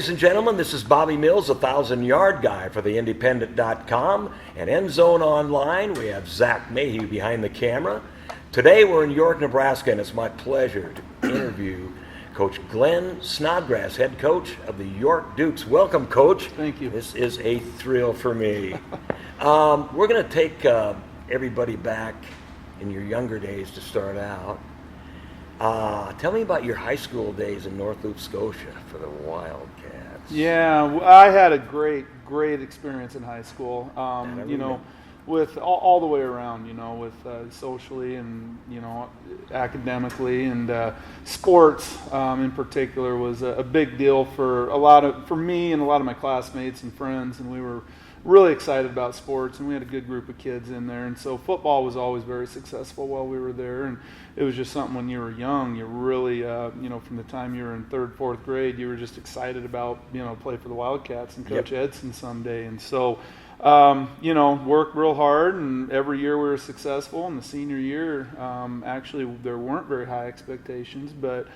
Ladies and gentlemen, this is Bobby Mills, the 1,000-yard guy for the Independent.com and End Zone Online. We have Zach Mayhew behind the camera. Today we're in York, Nebraska, and it's my pleasure to interview Coach Glen Snodgrass, head coach of the York Dukes. Welcome, Coach. Thank you. This is a thrill for me. We're going to take everybody back in your younger days to start out. Tell me about your high school days in North Loop, Scotia for the Wildcats. Yeah, I had a great experience in high school. With all the way around, with socially and, academically, and sports in particular was a big deal for me and a lot of my classmates and friends, and we were really excited about sports, and we had a good group of kids in there, and so football was always very successful while we were there, and it was just something when you were young, you really, from the time you were in third, fourth grade, you were just excited about, play for the Wildcats and Coach Edson someday, and so, worked real hard, and every year we were successful. In the senior year, actually there weren't very high expectations, but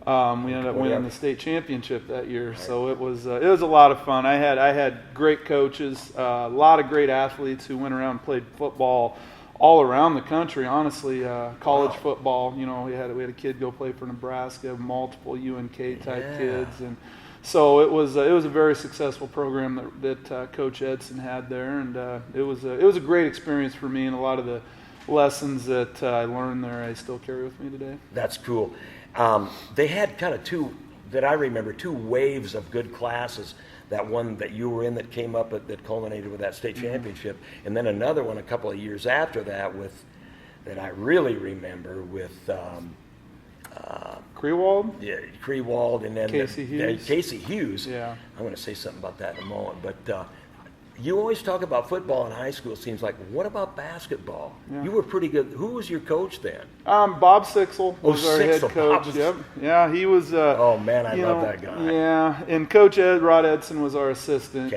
we ended up winning the state championship that year. So it was a lot of fun. I had great coaches, a lot of great athletes who went around and played football all around the country. Honestly, college football. We had a kid go play for Nebraska, multiple UNK type kids, and so it was a very successful program that Coach Edson had there, and it was a great experience for me, and a lot of the lessons that I learned there I still carry with me today. That's cool. They had kind of two waves of good classes. That one that you were in that came up that culminated with that state championship, and then another one a couple of years after that that I really remember with Krewald? Yeah, Krewald, and then Casey Hughes. Yeah. I'm going to say something about that in a moment, but you always talk about football in high school, it seems like. What about basketball? Yeah. You were pretty good. Who was your coach then? Bob Sixel was our head coach. Yep. Yeah, he was. Oh, man, I love that guy. Yeah, and Coach Rod Edson was our assistant.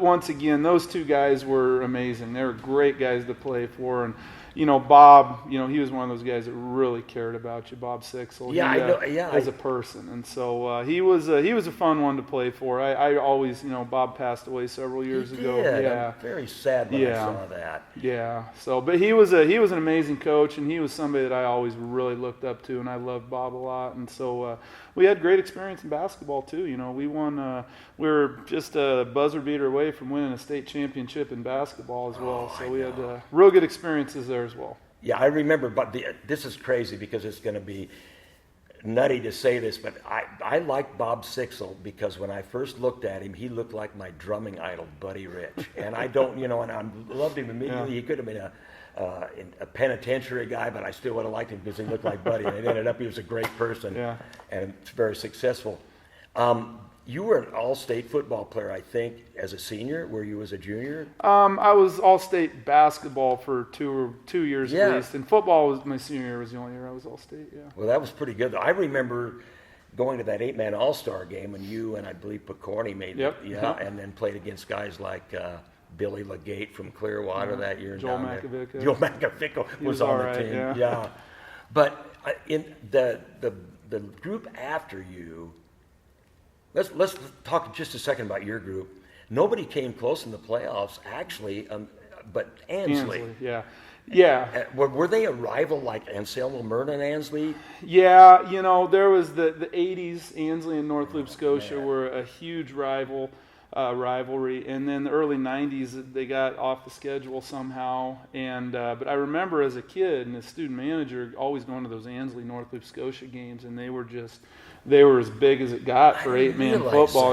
Once again, those two guys were amazing. They were great guys to play for, and Bob, he was one of those guys that really cared about you, Bob Sixel. Yeah, I know. Yeah, as a person, and so he was a fun one to play for. I always, Bob passed away several years ago. Yeah, I'm very sad when I saw that. Yeah. So, but he was an amazing coach, and he was somebody that I always really looked up to, and I loved Bob a lot. And so we had great experience in basketball too. We won. We were just a buzzer beater away from winning a state championship in basketball as well. So we had real good experiences there as well. Yeah, I remember, but this is crazy because it's going to be nutty to say this, but I liked Bob Sixel because when I first looked at him, he looked like my drumming idol, Buddy Rich. And I don't, and I loved him immediately. Yeah. He could have been a penitentiary guy, but I still would have liked him because he looked like Buddy. And it ended up he was a great person and very successful. You were an all-state football player, I think, as a senior. Were you as a junior? I was all-state basketball for two years at least. And football was my senior year. Was the only year I was all-state. Yeah. Well, that was pretty good. I remember going to that 8-man all-star game when you and I believe Picorni made it. Yeah, and then played against guys like Billy Legate from Clearwater that year. Joel Makovic. Joel Makovic was on the team. Yeah. But in the group after you. Let's talk just a second about your group. Nobody came close in the playoffs, actually, but Ansley. Yeah. Were they a rival like Anselmo Myrna and Ansley? Yeah, there was the 80s. Ansley and North Loop, Scotia were a huge rivalry, and then the early 90s they got off the schedule somehow. And but I remember as a kid and as student manager always going to those Ansley North Loop, Scotia games, and they were as big as it got for 8-man football,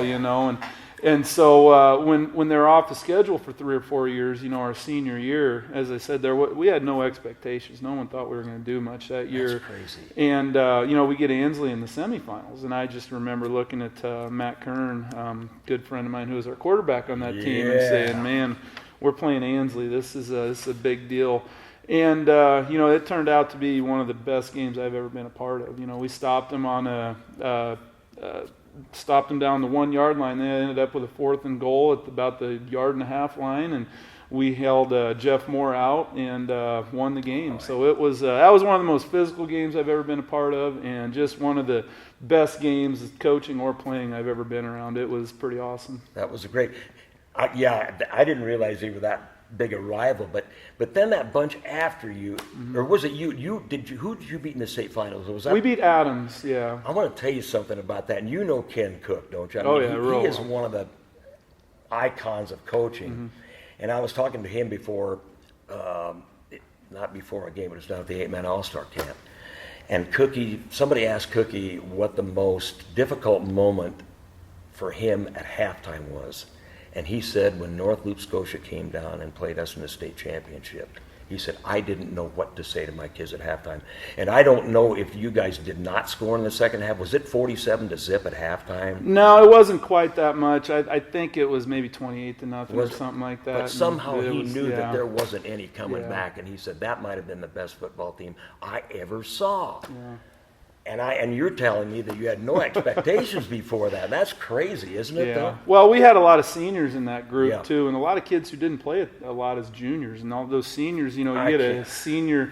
and so when they were off the schedule for 3 or 4 years, our senior year, as I said, we had no expectations. No one thought we were going to do much that year. That's crazy. And we get Ansley in the semifinals, and I just remember looking at Matt Kern, good friend of mine who was our quarterback on that team, and saying, "Man, we're playing Ansley. This is a big deal." And, it turned out to be one of the best games I've ever been a part of. We stopped them stopped them down the 1 yard line. They ended up with a 4th and goal at about the 1.5 yard line, and we held Jeff Moore out and won the game. So it was that was one of the most physical games I've ever been a part of, and just one of the best games, coaching or playing, I've ever been around. It was pretty awesome. That was great. I didn't realize they were that big a rival, but then that bunch after you, or was it you? Who did you beat in the state finals? Was that? We beat Adams. Yeah. I want to tell you something about that, and you know Ken Cook, don't you? I mean, he is one of the icons of coaching. And I was talking to him before, not before a game, but it was down at the 8-man All-Star camp. And somebody asked Cookie what the most difficult moment for him at halftime was. And he said when North Loop Scotia came down and played us in the state championship, he said, I didn't know what to say to my kids at halftime. And I don't know if you guys did not score in the second half. Was it 47-0 at halftime? No, it wasn't quite that much. I think it was maybe 28-0 or something like that. But somehow he knew that there wasn't any coming Yeah. back. And he said, that might have been the best football team I ever saw. Yeah. And you're telling me that you had no expectations before that. That's crazy, isn't it, though? Well, we had a lot of seniors in that group, Yeah. too, and a lot of kids who didn't play a lot as juniors. And all those seniors, you get a senior.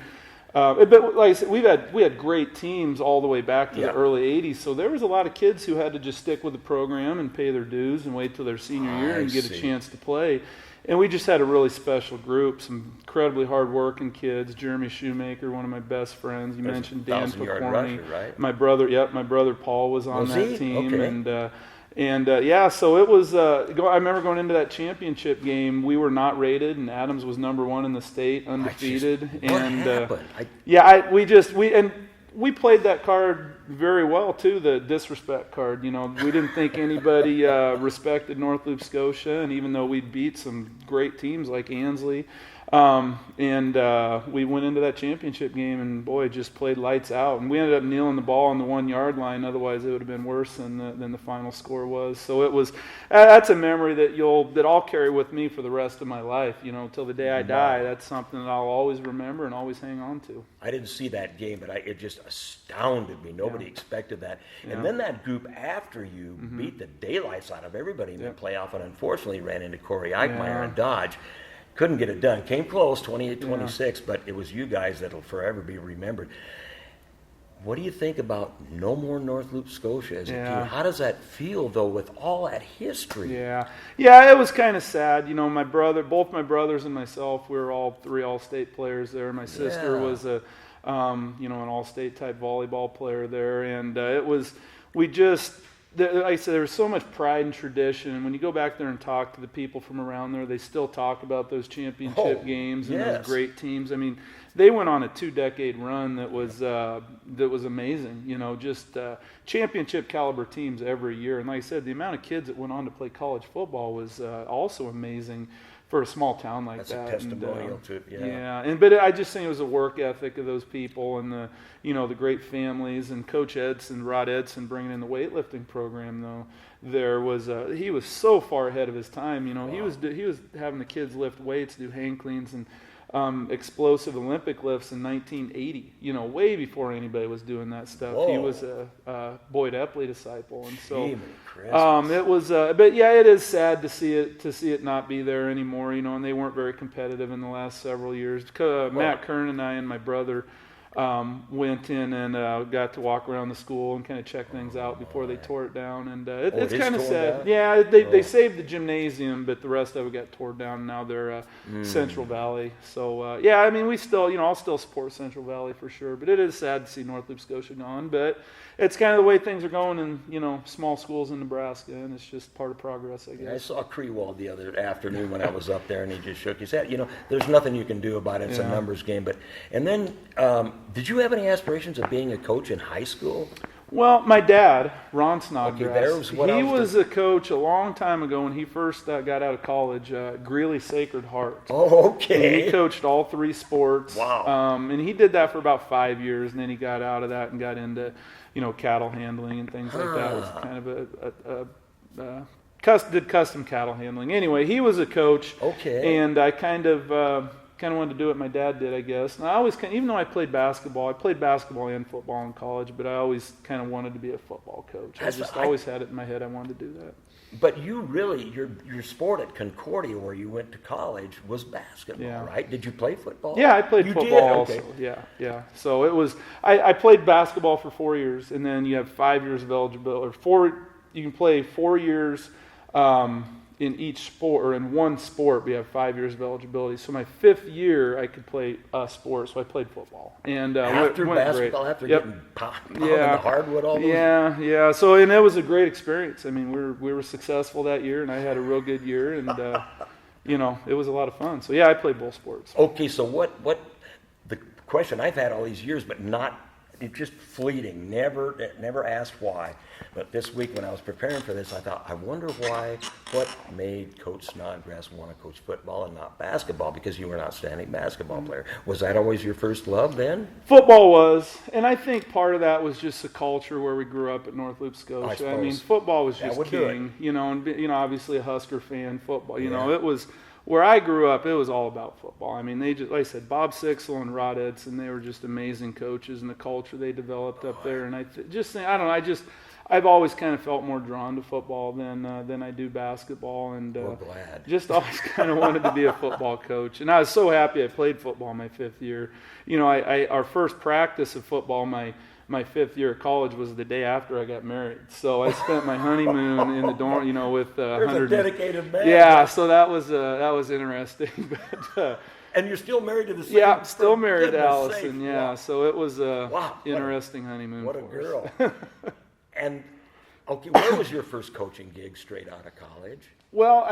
But like I said, we had great teams all the way back to the early 80s. So there was a lot of kids who had to just stick with the program and pay their dues and wait till their senior year and get a chance to play. And we just had a really special group, some incredibly hard-working kids. Jeremy Shoemaker, one of my best friends. You mentioned Dan Picorni. Right? My brother Paul was on that team. Okay. So it was. I remember going into that championship game. We were not rated, and Adams was number 1 in the state, undefeated. What happened? We played that card very well too. The disrespect card. We didn't think anybody respected North Loop Scotia, and even though we beat some great teams like Ansley. We went into that championship game and boy, just played lights out. And we ended up kneeling the ball on the 1-yard line. Otherwise, it would have been worse than the final score was. So it was. That's a memory that I'll carry with me for the rest of my life. Till the day I die. That's something that I'll always remember and always hang on to. I didn't see that game, but it just astounded me. Nobody expected that. Yeah. And then that group after you beat the daylights out of everybody in the playoff, and unfortunately ran into Corey Eichmeyer and Dodge. Couldn't get it done. Came close, 28-26, but it was you guys that'll forever be remembered. What do you think about no more North Loop Scotia as a team? How does that feel, though, with all that history? Yeah, it was kind of sad. Both my brothers and myself, we were all 3 all-state players there. My sister was an all-state type volleyball player there, and like I said, there was so much pride and tradition. And when you go back there and talk to the people from around there, they still talk about those championship games and those great teams. I mean, they went on a 2-decade run that was amazing. Just championship caliber teams every year. And like I said, the amount of kids that went on to play college football was also amazing for a small town like that. That's a testimonial to it. Yeah. But I just think it was the work ethic of those people and the great families, and Coach Rod Edson bringing in the weightlifting program though. He was so far ahead of his time. He was having the kids lift weights, do hang cleans and explosive Olympic lifts in 1980. Way before anybody was doing that stuff. Whoa. He was a Boyd Epley disciple, and so it was. But it is sad to see it not be there anymore. And they weren't very competitive in the last several years. Matt Kern and I and my brother went in and got to walk around the school and kind of check things out before they tore it down, and it's kind of sad. Down? Yeah, they saved the gymnasium, but the rest of it got torn down. And now they're Central Valley. So we still, I'll still support Central Valley for sure. But it is sad to see North Loop Scotia gone. But it's kind of the way things are going in small schools in Nebraska, and it's just part of progress, I guess. Yeah, I saw Krewald the other afternoon when I was up there, and he just shook his head. There's nothing you can do about it. It's a numbers game. And then, did you have any aspirations of being a coach in high school? Well, my dad, Ron Snodgrass, he was a coach a long time ago when he first got out of college, Greeley Sacred Heart. Oh, okay. And he coached all 3 sports. Wow. And he did that for about 5 years, and then he got out of that and got into, cattle handling and things like that. It was kind of did custom cattle handling. Anyway, he was a coach. Okay. And I kind of kind of wanted to do what my dad did, I guess. And I always even though I played basketball and football in college, but I always kind of wanted to be a football coach. I just always had it in my head I wanted to do that. But you really, your sport at Concordia, where you went to college, was basketball, right? Did you play football? Yeah, I played football also. Yeah. So it was, I played basketball for 4 years, and then you have 5 years of eligibility, you can play 4 years in each sport, or in one sport, we have 5 years of eligibility. So my 5th year, I could play a sport, so I played football. And after went basketball, great. after getting pounded in the hardwood, all those. Yeah. So, and it was a great experience. I mean, we were successful that year, and I had a real good year, and it was a lot of fun. So yeah, I played both sports. Okay, so what the question I've had all these years, but not. It's just fleeting. Never asked why. But this week when I was preparing for this, I thought, I wonder what made Coach Snodgrass want to coach football and not basketball, because you were an outstanding basketball player. Was that always your first love then? Football was, and I think part of that was just the culture where we grew up at North Loop, Scotia. I mean, football was just king, and obviously a Husker fan, football, it was. Where I grew up, it was all about football. I mean, they just, like I said, Bob Sixel and Rod Edson, they were just amazing coaches, and the culture they developed up there. And I've always kind of felt more drawn to football than I do basketball, and we're glad. Just always kind of wanted to be a football coach. And I was so happy I played football my 5th year. Our first practice of football, my 5th year of college, was the day after I got married. So I spent my honeymoon in the dorm, with There's a dedicated man. Yeah, so that was interesting. But and you're still married to the same. Yeah, still married to Allison. Yeah, so it was a interesting honeymoon. What a girl! And okay, where was your first coaching gig straight out of college? Well,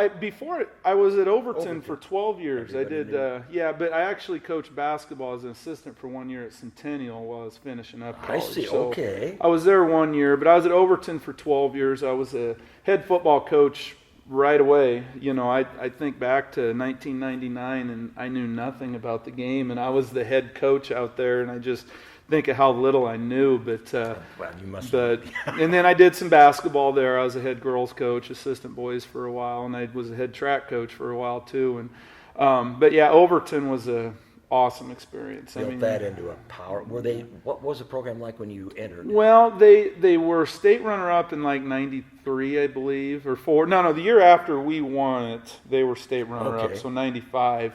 I was at Overton for 12 years. I did, but I actually coached basketball as an assistant for 1 year at Centennial while I was finishing up college. I see, so okay. I was there 1 year, but I was at Overton for 12 years. I was a head football coach right away. I think back to 1999, and I knew nothing about the game, and I was the head coach out there, and I just think of how little I knew, but you must. And then I did some basketball there. I was a head girls coach, assistant boys for a while, and I was a head track coach for a while too. And Overton was a awesome experience. Built that into a power. What was the program like when you entered? Well, they were state runner-up in like '93, I believe, or four. No, the year after we won it, they were state runner-up, so '95.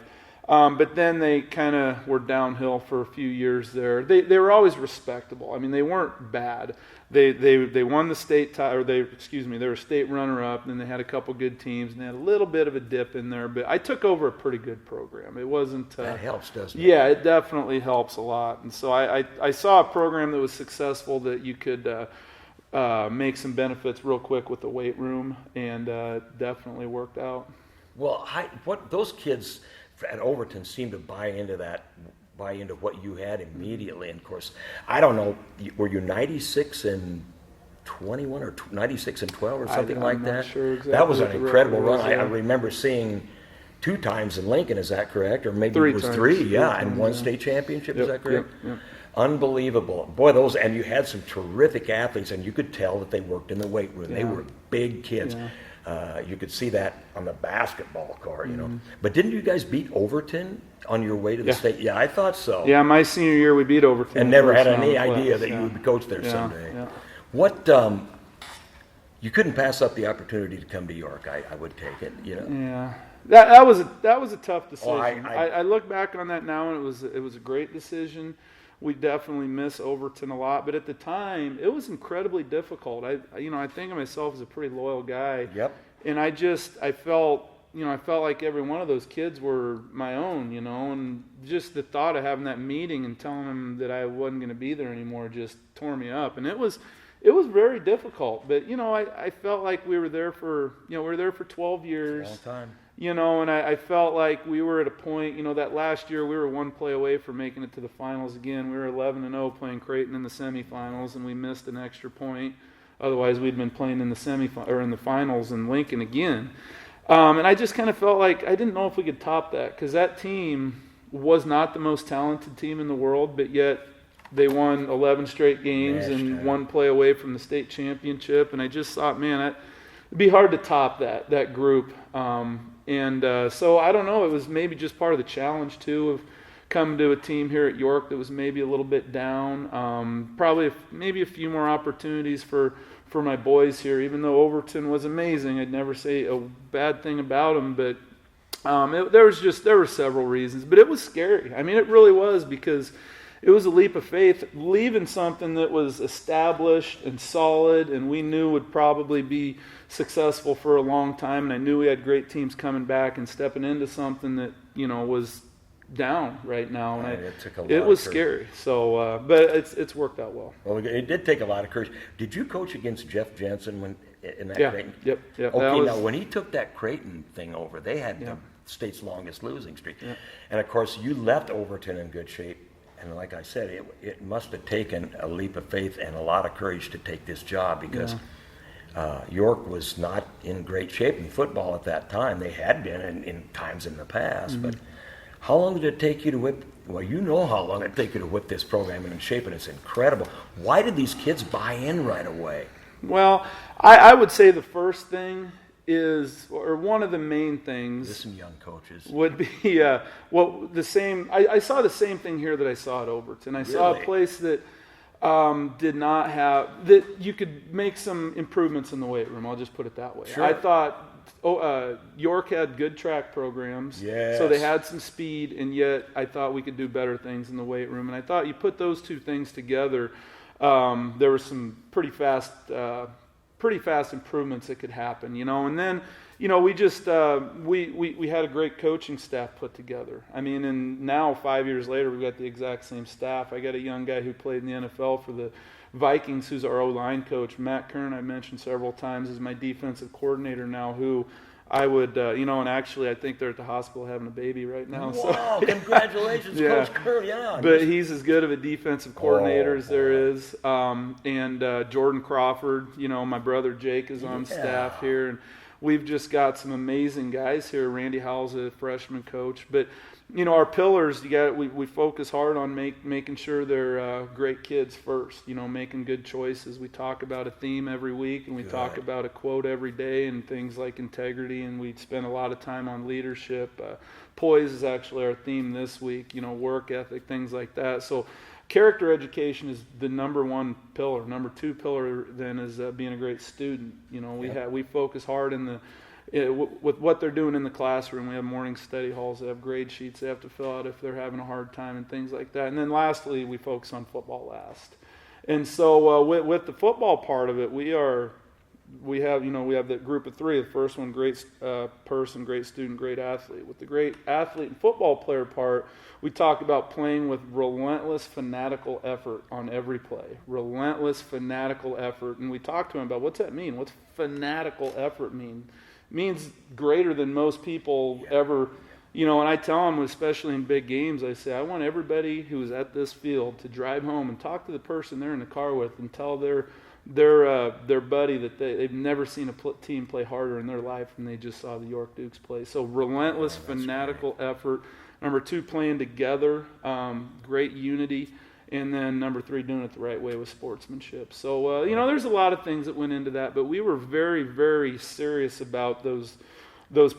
But then they kind of were downhill for a few years there. They were always respectable. I mean, they weren't bad. They won the state they were state runner-up, and then they had a couple good teams, and they had a little bit of a dip in there. But I took over a pretty good program. It wasn't. That helps, doesn't it? Yeah, it definitely helps a lot. And so I saw a program that was successful, that you could make some benefits real quick with the weight room, and definitely worked out. Well, those kids at Overton seem to buy into what you had immediately. And of course, I don't know, were you 96 and 21 or 96 and 12 or something like that? I'm not sure exactly. That was an incredible run. I remember seeing 2 times in Lincoln, is that correct? Or maybe it was 3, and one state championship, is that correct? Yep. Unbelievable. Boy, and you had some terrific athletes, and you could tell that they worked in the weight room. They were big kids. Yeah. You could see that on the basketball court, But didn't you guys beat Overton on your way to the state? Yeah, I thought so. Yeah, my senior year we beat Overton. And never had any idea that you would coach there someday. Yeah. What, you couldn't pass up the opportunity to come to York, I would take it, Yeah. That was a tough decision. I look back on that now, and it was a great decision. We definitely miss Overton a lot, but at the time, it was incredibly difficult. I think of myself as a pretty loyal guy. Yep. And I felt like every one of those kids were my own, and just the thought of having that meeting and telling them that I wasn't going to be there anymore just tore me up. And it was very difficult, but I felt like we were there for 12 years. Long time. And I felt like we were at a point, that last year we were one play away from making it to the finals again. We were 11-0 playing Creighton in the semifinals, and we missed an extra point. Otherwise, we'd been playing in the finals in Lincoln again. And I just kind of felt like I didn't know if we could top that, because that team was not the most talented team in the world, but yet they won 11 straight games and one play away from the state championship. And I just thought, man, it'd be hard to top that group. So I don't know. It was maybe just part of the challenge too of coming to a team here at York that was maybe a little bit down. Probably maybe a few more opportunities for my boys here. Even though Overton was amazing, I'd never say a bad thing about them. But there were several reasons. But it was scary. I mean, it really was, because it was a leap of faith, leaving something that was established and solid and we knew would probably be successful for a long time. And I knew we had great teams coming back, and stepping into something that, was down right now. And it was scary. So, but it's worked out well. Well, it did take a lot of courage. Did you coach against Jeff Jensen in that Creighton? Yep. Okay, now when he took that Creighton thing over, they had the state's longest losing streak. Yep. And of course, you left Overton in good shape. And like I said, it must have taken a leap of faith and a lot of courage to take this job, because York was not in great shape in football at that time. They had been in times in the past. But how long did it take you to whip? Well, you know how long it took you to whip this program in shape, and it's incredible. Why did these kids buy in right away? Well, I would say the first thing is, or one of the main things, listen, young coaches, would be the same. I saw the same thing here that I saw at Overton. I saw a place that did not have, that you could make some improvements in the weight room. I'll just put it that way. Sure. I thought York had good track programs, so they had some speed, and yet I thought we could do better things in the weight room. And I thought you put those two things together, there were some pretty fast improvements that could happen, And then, we just we had a great coaching staff put together. I mean, and now 5 years later, we've got the exact same staff. I got a young guy who played in the NFL for the Vikings, who's our O-line coach. Matt Kern, I mentioned several times, is my defensive coordinator now, who I would, and actually I think they're at the hospital having a baby right now. Wow, so, congratulations, Coach Kern, But he's as good of a defensive coordinator as there is. And Jordan Crawford, my brother Jake is on staff here. And we've just got some amazing guys here. Randy Howell's a freshman coach. But, our pillars, we focus hard on making sure they're great kids first, making good choices. We talk about a theme every week, and we talk about a quote every day, and things like integrity, and we spend a lot of time on leadership. Poise is actually our theme this week, work ethic, things like that. So character education is the number one pillar. Number two pillar then is being a great student. We focus hard with what they're doing in the classroom. We have morning study halls that have grade sheets they have to fill out if they're having a hard time and things like that. And then lastly, we focus on football last. And so with the football part of it, we have that group of three. The first one, great person, great student, great athlete. With the great athlete and football player part, we talk about playing with relentless, fanatical effort on every play. Relentless, fanatical effort. And we talk to them about, what's that mean? What's fanatical effort mean? It means greater than most people ever, and I tell them, especially in big games, I say, I want everybody who is at this field to drive home and talk to the person they're in the car with and tell their buddy that they've never seen a team play harder in their life than they just saw the York Dukes play. So relentless, fanatical effort. Number two, playing together, great unity. And then number three, doing it the right way with sportsmanship. So, there's a lot of things that went into that, but we were very, very serious about those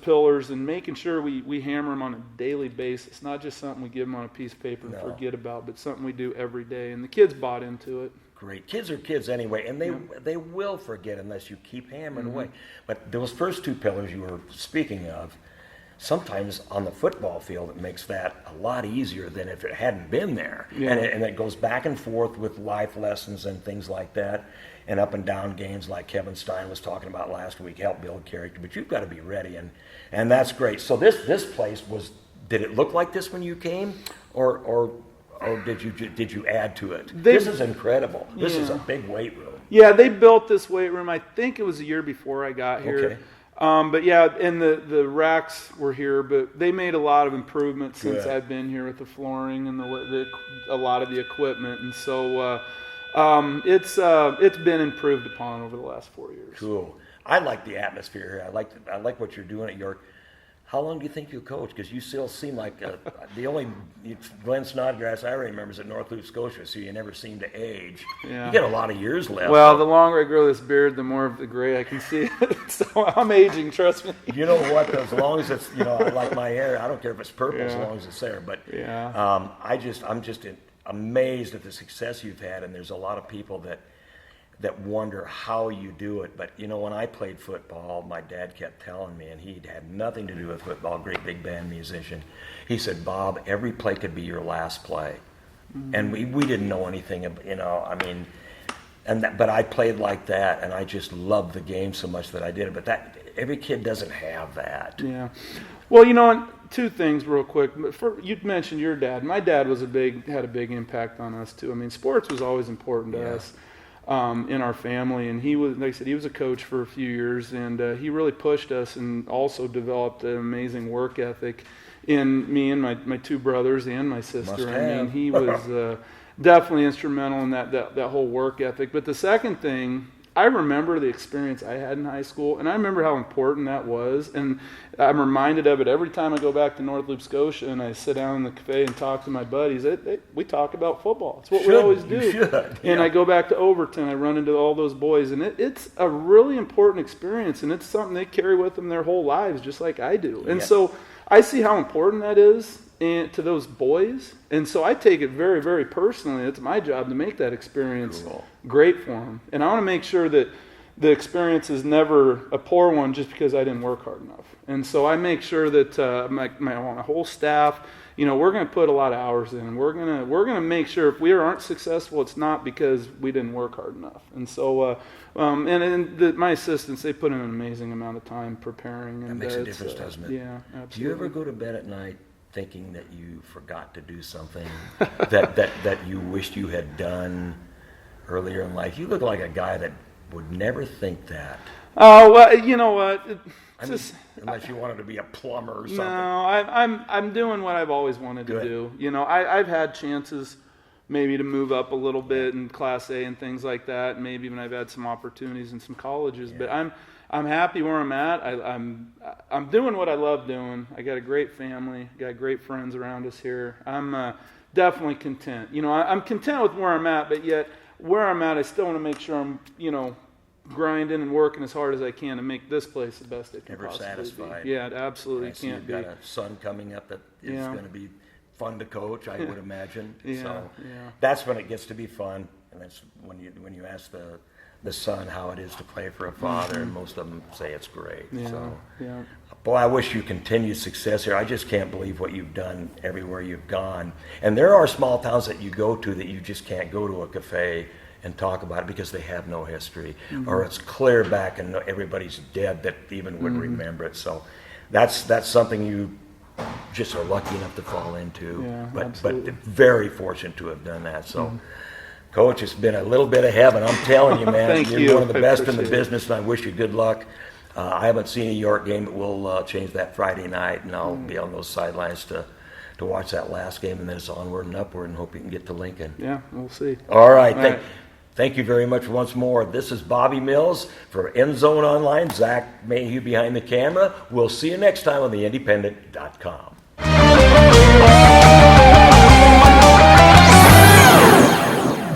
pillars and making sure we hammer them on a daily basis, not just something we give them on a piece of paper and forget about, but something we do every day. And the kids bought into it. Great. Kids are kids anyway, and they will forget unless you keep hammering away. But those first two pillars you were speaking of, sometimes on the football field, it makes that a lot easier than if it hadn't been there. Yeah. And it goes back and forth with life lessons and things like that, and up and down games like Kevin Stein was talking about last week, help build character. But you've got to be ready, and that's great. So this place did it look like this when you came, or did you add to it? This is incredible. This is a big weight room. Yeah, they built this weight room. I think it was a year before I got here. Okay. But and the racks were here, but they made a lot of improvements since I've been here with the flooring and a lot of the equipment, and so it's been improved upon over the last 4 years. Cool. I like the atmosphere here. I like what you're doing at York. How long do you think you'll coach? Because you still seem like the only Glen Snodgrass I remember is at North Loop, Scotia, so you never seem to age. Yeah. You got a lot of years left. Well, the longer I grow this beard, the more of the gray I can see. So I'm aging, trust me. You know what? As long as it's, I like my hair. I don't care if it's purple as Yeah. long as it's there. But Yeah. I'm just amazed at the success you've had, and there's a lot of people that wonder how you do it. But when I played football, my dad kept telling me, and he had nothing to do with football, great big band musician. He said, Bob, every play could be your last play. Mm-hmm. And we didn't know anything, but I played like that, and I just loved the game so much that I did it. But every kid doesn't have that. Yeah. Well, and two things real quick. You mentioned your dad. My dad had a big impact on us too. I mean, sports was always important to us. In our family, and he was, like I said, he was a coach for a few years, and he really pushed us and also developed an amazing work ethic in me and my two brothers and my sister. I mean, he was definitely instrumental in that whole work ethic. But the second thing, I remember the experience I had in high school, and I remember how important that was, and I'm reminded of it every time I go back to North Loop, Scotia, and I sit down in the cafe and talk to my buddies. We talk about football. It's what we always do. You should. And I go back to Overton, I run into all those boys, and it's a really important experience, and it's something they carry with them their whole lives, just like I do. And so I see how important that is to those boys, and so I take it very, very personally. It's my job to make that experience great for them, and I want to make sure that the experience is never a poor one just because I didn't work hard enough. And so I make sure that my whole staff, we're going to put a lot of hours in. We're going to make sure if we aren't successful, it's not because we didn't work hard enough. And so my assistants, they put in an amazing amount of time preparing. And that makes a difference, doesn't it? Yeah, absolutely. Do you ever go to bed at night thinking that you forgot to do something that you wished you had done earlier in life? You look like a guy that would never think that. Oh, well, you know what? Unless you wanted to be a plumber or something. No, I'm doing what I've always wanted to do. I've had chances maybe to move up a little bit in Class A and things like that. Maybe even I've had some opportunities in some colleges, but I'm happy where I'm at. I'm doing what I love doing. I got a great family, got great friends around us here. I'm definitely content. I'm content with where I'm at, but yet where I'm at, I still want to make sure I'm, grinding and working as hard as I can to make this place the best it can possibly satisfied. be. Yeah, it absolutely I see can't you've got a son coming up that is going to be fun to coach, I would imagine. That's when it gets to be fun, and that's when you ask the son how it is to play for a father, and most of them say it's great. Boy, I wish you continued success here. I just can't believe what you've done everywhere you've gone. And there are small towns that you go to that you just can't go to a cafe and talk about it because they have no history, or it's clear back and everybody's dead that even would remember it. So that's something you just are lucky enough to fall into, but very fortunate to have done that. So Coach, it's been a little bit of heaven. I'm telling you, man, you're one of the best in the business, and I wish you good luck. I haven't seen a York game, but we'll change that Friday night, and I'll be on those sidelines to watch that last game, and then it's onward and upward, and hope you can get to Lincoln. Yeah, we'll see. All right. Thank you very much once more. This is Bobby Mills for End Zone Online. Zach Mayhew behind the camera. We'll see you next time on theindependent.com.